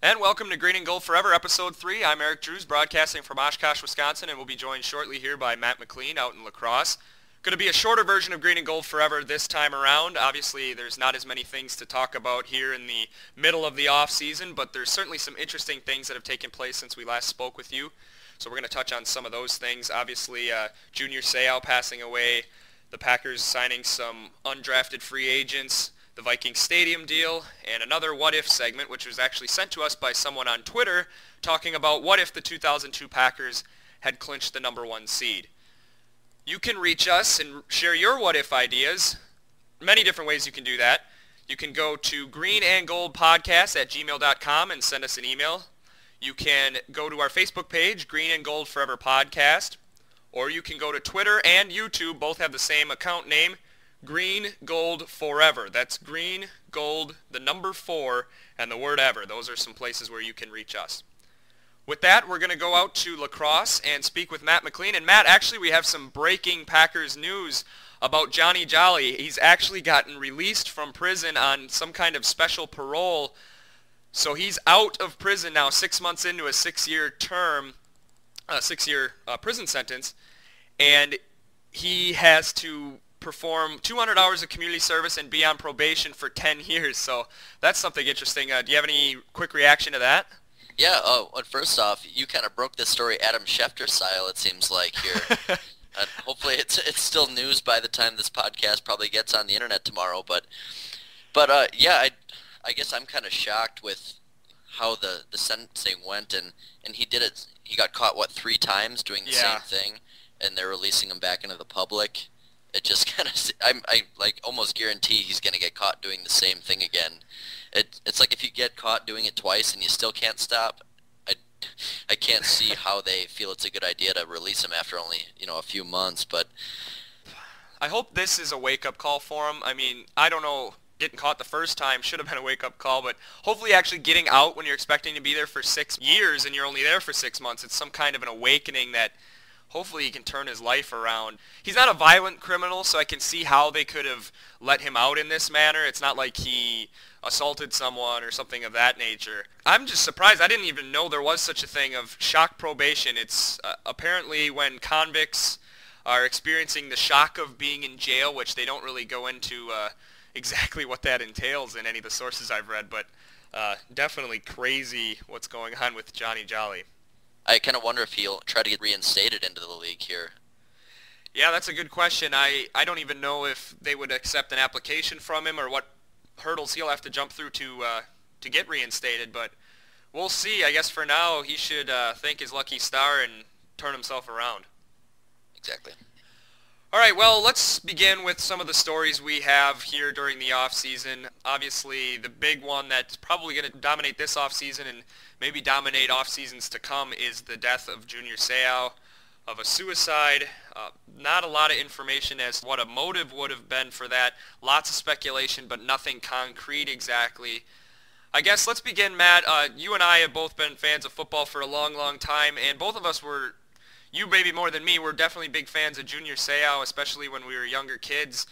And welcome to Green and Gold Forever, Episode 3. I'm Eric Drews, broadcasting from Oshkosh, Wisconsin, and we'll be joined shortly here by Matt McLean out in La Crosse. Going to be a shorter version of Green and Gold Forever this time around. Obviously, there's not as many things to talk about here in the middle of the off-season, but there's certainly some interesting things that have taken place since we last spoke with you. So we're going to touch on some of those things. Obviously, Junior Seau passing away, the Packers signing some undrafted free agents, the Vikings Stadium deal, and another What If segment, which was actually sent to us by someone on Twitter, talking about what if the 2002 Packers had clinched the number 1 seed. You can reach us and share your What If ideas. Many different ways you can do that. You can go to greenandgoldpodcast@gmail.com and send us an email. You can go to our Facebook page, Green and Gold Forever Podcast, or you can go to Twitter and YouTube. Both have the same account name, Green Gold Forever. That's Green Gold, the number 4, and the word ever. Those are some places where you can reach us. With that, we're going to go out to La Crosse and speak with Matt McLean. And Matt, actually, we have some breaking Packers news about Johnny Jolly. He's actually gotten released from prison on some kind of special parole. So he's out of prison now, 6 months into a 6-year term, 6-year prison sentence. And he has to perform 200 hours of community service and be on probation for 10 years. So that's something interesting. Do you have any quick reaction to that? Yeah, well, first off, you kind of broke this story Adam Schefter style, it seems like, here. Hopefully it's still news by the time this podcast probably gets on the internet tomorrow. But yeah, I guess I'm kind of shocked with how the sentencing went, and he did it. He got caught, what, 3 times doing the same thing, and they're releasing him back into the public. It just kind of, I like almost guarantee he's going to get caught doing the same thing again. It's like if you get caught doing it twice and you still can't stop, I can't see how they feel it's a good idea to release him after only, a few months. But I hope this is a wake-up call for him. I mean, I don't know, getting caught the first time should have been a wake-up call, but hopefully actually getting out when you're expecting to be there for 6 years and you're only there for 6 months, it's some kind of an awakening that hopefully he can turn his life around. He's not a violent criminal, so I can see how they could have let him out in this manner. It's not like he assaulted someone or something of that nature. I'm just surprised. I didn't even know there was such a thing of shock probation. It's apparently when convicts are experiencing the shock of being in jail, which they don't really go into exactly what that entails in any of the sources I've read, but definitely crazy what's going on with Johnny Jolly. I kind of wonder if he'll try to get reinstated into the league here. Yeah, that's a good question. I don't even know if they would accept an application from him or what hurdles he'll have to jump through to get reinstated, but we'll see. I guess for now he should thank his lucky star and turn himself around. Exactly. All right, well, let's begin with some of the stories we have here during the off-season. Obviously, the big one that's probably going to dominate this off-season and maybe dominate off-seasons to come is the death of Junior Seau, of a suicide. Not a lot of information as to what a motive would have been for that. Lots of speculation, but nothing concrete exactly. I guess let's begin, Matt. You and I have both been fans of football for a long, long time, and both of us were, you maybe more than me, were definitely big fans of Junior Seau, especially when we were younger kids.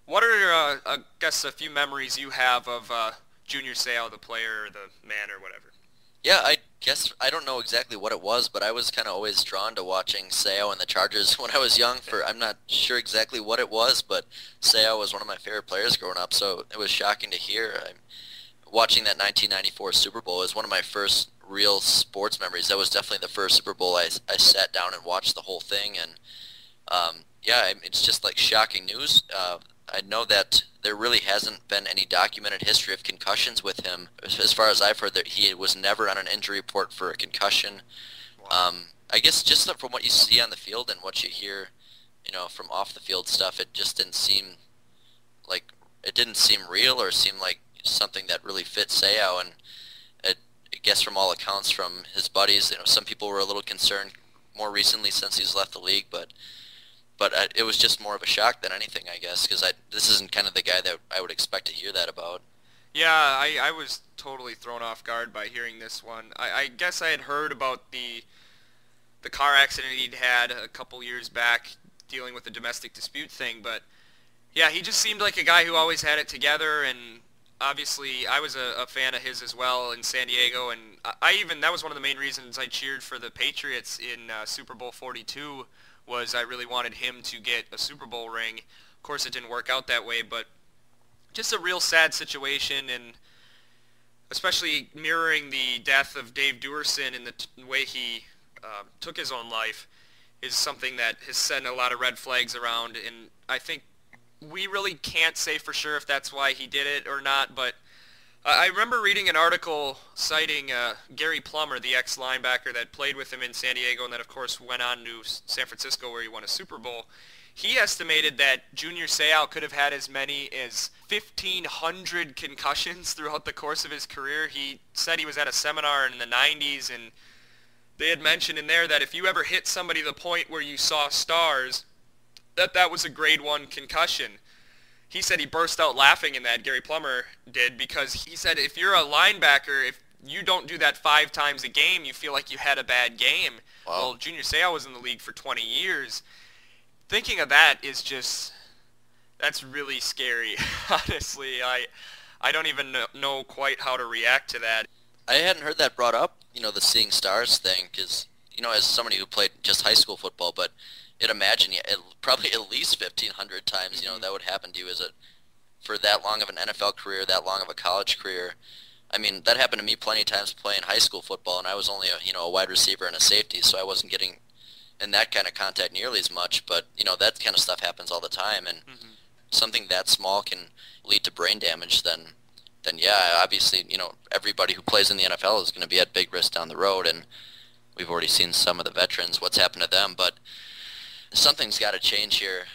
What are, I guess, a few memories you have of Junior Seau, the player, or the man, or whatever? Yeah, I guess I don't know exactly what it was, but I was kind of always drawn to watching Seau and the Chargers when I was young. I'm not sure exactly what it was, but Seau was one of my favorite players growing up, so it was shocking to hear. Watching that 1994 Super Bowl is one of my first real sports memories. That was definitely the first Super Bowl I sat down and watched the whole thing, and yeah, it's just like shocking news. I know that there really hasn't been any documented history of concussions with him. As far as I've heard, that he was never on an injury report for a concussion. Wow. I guess just from what you see on the field and what you hear, from off the field stuff, it just didn't seem real or seem like something that really fit Seau. And I guess from all accounts from his buddies, some people were a little concerned more recently since he's left the league, but it was just more of a shock than anything, I guess, because this isn't kind of the guy that I would expect to hear that about. Yeah, I was totally thrown off guard by hearing this one. I guess I had heard about the car accident he'd had a couple years back dealing with the domestic dispute thing, but yeah, he just seemed like a guy who always had it together, and obviously I was a fan of his as well in San Diego, and I even, that was one of the main reasons I cheered for the Patriots in Super Bowl 42, was I really wanted him to get a Super Bowl ring. Of course, it didn't work out that way, but just a real sad situation, and especially mirroring the death of Dave Duerson and the way he took his own life is something that has sent a lot of red flags around, and I think we really can't say for sure if that's why he did it or not, but I remember reading an article citing Gary Plummer, the ex-linebacker that played with him in San Diego and then of course went on to San Francisco where he won a Super Bowl. He estimated that Junior Seau could have had as many as 1,500 concussions throughout the course of his career. He said he was at a seminar in the 90s, and they had mentioned in there that if you ever hit somebody to the point where you saw stars, that was a grade 1 concussion. He said he burst out laughing in that, Gary Plummer did, because he said if you're a linebacker, if you don't do that 5 times a game, you feel like you had a bad game. Wow. Well, Junior Seau was in the league for 20 years. Thinking of that is just, that's really scary. Honestly, I don't even know quite how to react to that. I hadn't heard that brought up, the seeing stars thing, because, as somebody who played just high school football, but I'd imagine probably at least 1,500 times, that would happen to you for that long of an NFL career, that long of a college career. I mean, that happened to me plenty of times playing high school football, and I was only a wide receiver and a safety, so I wasn't getting in that kind of contact nearly as much, but, that kind of stuff happens all the time, and something that small can lead to brain damage, then yeah, obviously, everybody who plays in the NFL is going to be at big risk down the road, and we've already seen some of the veterans, what's happened to them, but something's got to change here.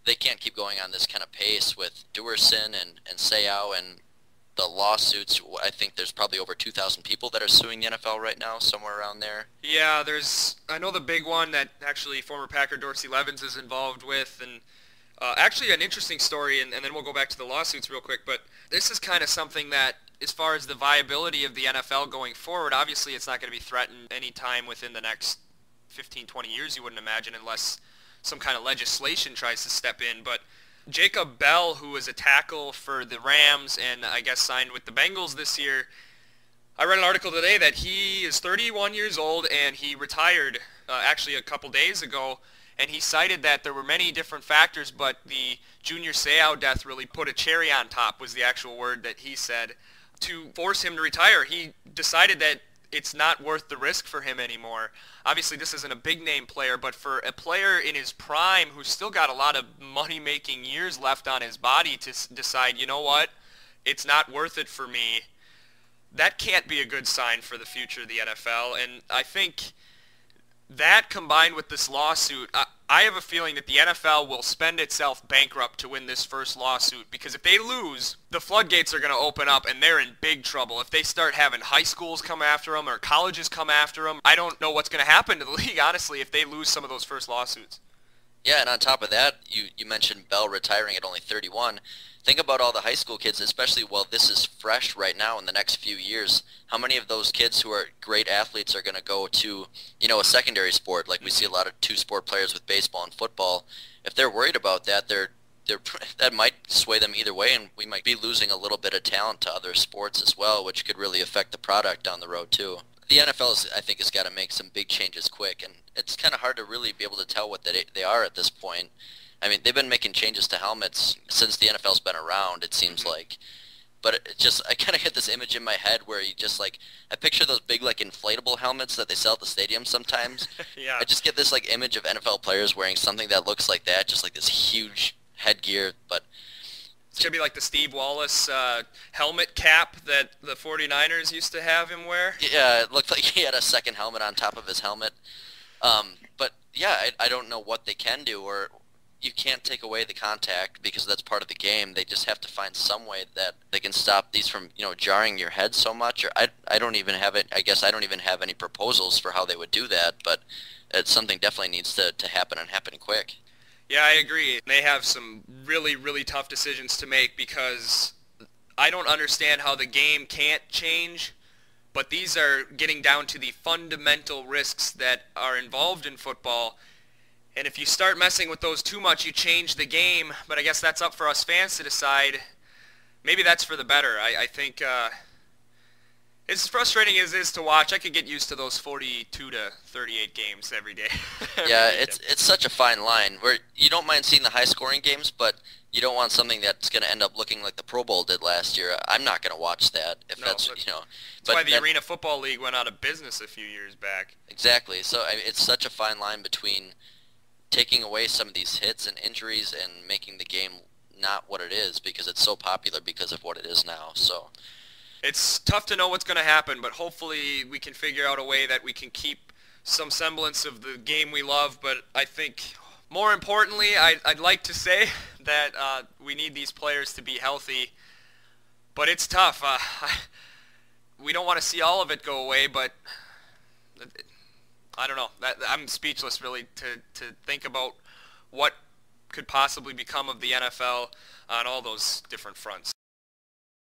They can't keep going on this kind of pace with Duerson and Seau and the lawsuits. I think there's probably over 2,000 people that are suing the NFL right now, somewhere around there. Yeah, I know the big one that actually former Packer Dorsey Levens is involved with, and actually an interesting story, and then we'll go back to the lawsuits real quick, but this is kind of something that, as far as the viability of the NFL going forward, obviously it's not going to be threatened any time within the next 15, 20 years, you wouldn't imagine, unless some kind of legislation tries to step in, but Jacob Bell, who was a tackle for the Rams and I guess signed with the Bengals this year, I read an article today that he is 31 years old and he retired actually a couple days ago, and he cited that there were many different factors, but the Junior Seau death really put a cherry on top, was the actual word that he said, to force him to retire. He decided that it's not worth the risk for him anymore. Obviously, this isn't a big-name player, but for a player in his prime who's still got a lot of money-making years left on his body to decide, you know what, it's not worth it for me, that can't be a good sign for the future of the NFL. And I think that, combined with this lawsuit, I have a feeling that the NFL will spend itself bankrupt to win this first lawsuit, because if they lose, the floodgates are going to open up and they're in big trouble. If they start having high schools come after them or colleges come after them, I don't know what's going to happen to the league, honestly, if they lose some of those first lawsuits. Yeah, and on top of that, you mentioned Bell retiring at only 31. Think about all the high school kids, especially while this is fresh right now in the next few years. How many of those kids who are great athletes are going to go to, a secondary sport? Like we see a lot of two-sport players with baseball and football. If they're worried about that, that might sway them either way, and we might be losing a little bit of talent to other sports as well, which could really affect the product down the road too. The NFL, I think, has got to make some big changes quick, and it's kind of hard to really be able to tell what they are at this point. I mean, they've been making changes to helmets since the NFL's been around, it seems like. But I kind of get this image in my head where I picture those big, inflatable helmets that they sell at the stadium sometimes. Yeah. I just get this, image of NFL players wearing something that looks like that, just this huge headgear, but it's going to be like the Steve Wallace helmet cap that the 49ers used to have him wear. Yeah, it looked like he had a second helmet on top of his helmet. But, yeah, I don't know what they can do, or you can't take away the contact because that's part of the game. They just have to find some way that they can stop these from, jarring your head so much. Or I don't even have it. I guess I don't even have any proposals for how they would do that, but it's something definitely needs to happen, and happen quick. Yeah, I agree. They have some really, really tough decisions to make, because I don't understand how the game can't change, but these are getting down to the fundamental risks that are involved in football. And if you start messing with those too much, you change the game. But I guess that's up for us fans to decide. maybe that's for the better. I think as frustrating as it is to watch, I could get used to those 42 to 38 games every day. Yeah, Every it's such a fine line where you don't mind seeing the high scoring games, but you don't want something that's going to end up looking like the Pro Bowl did last year. I'm not going to watch that if No, that's, but you know. that's why But the Arena Football League went out of business a few years back. exactly. So I mean, it's such a fine line between taking away some of these hits and injuries and making the game not what it is because it's so popular because of what it is now. So It's tough to know what's going to happen, but hopefully we can figure out a way that we can keep some semblance of the game we love. But I think more importantly, I'd like to say that we need these players to be healthy. But it's tough. We don't want to see all of it go away, but I don't know. I'm speechless, really, to think about what could possibly become of the NFL on all those different fronts.